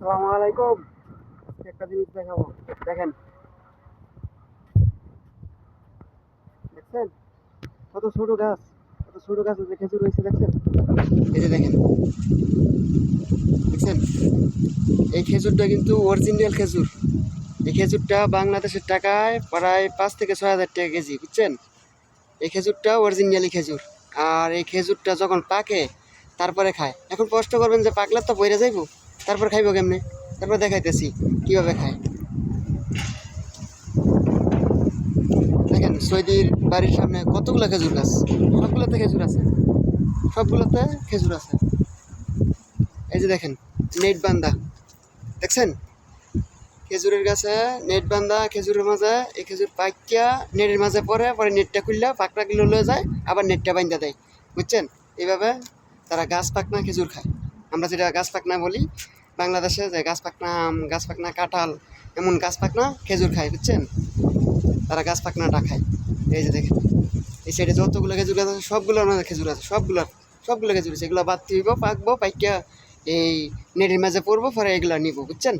আসসালামু আলাইকুম। একটা জিনিস দেখাবো, দেখেন। দেখছেন কত ছোট গাছ, কত ছোট গাছে যে খেজুর হয়েছে, দেখছেন? এই যে দেখেন, দেখছেন? এই খেজুরটা কিন্তু অরিজিনাল খেজুর। এই খেজুরটা বাংলাদেশের টাকায় প্রায় 5 থেকে 6 হাজার টাকা কেজি, বুঝছেন? এই খেজুরটা অরিজিনালি খেজুর। আর এই খেজুরটা যখন পাকে তারপরে খায়। এখন কষ্ট করবেন যে পাকলে তো বইরে যাইব, তারপর খাইব কেমনে? তারপর দেখাইতেছি কিভাবে খায়। দেখেন, সৈদির বাড়ির সামনে কতগুলো খেজুর গাছ, সবগুলোতে খেজুর আছে, সবগুলোতে খেজুর আছে। এই যে দেখেন, নেট বান্ধা, দেখছেন? খেজুরের গাছে নেট বান্ধা, খেজুরের মাঝে এই খেজুর পাইকা নেটের মাঝে পরে পরে নেটটা খুললে পাকড়া গুলো লয়ে যায়, আবার নেটটা বান্ধা দেয়, বুঝছেন? এইভাবে তারা গাছ পাকনা খেজুর খায়। আমরা যেটা গাছ পাকনা বলি বাংলাদেশে, যে গাছ পাকনা আম, গাছ পাকনা কাঁঠাল, এমন গাছ পাকনা খেজুর খায়, বুঝছেন? তারা গাছ পাকনাটা খায়। এই যে দেখেন, এই সাইডে যতগুলো খেজুর গাছ আছে সবগুলোর মাঝে খেজুর আছে, সবগুলো খেজুর আছে। এগুলো বাদ দিব, পাকবো, পাইকা এই নেটের মাঝে পড়বো, পরে এগুলো নিবো, বুঝছেন?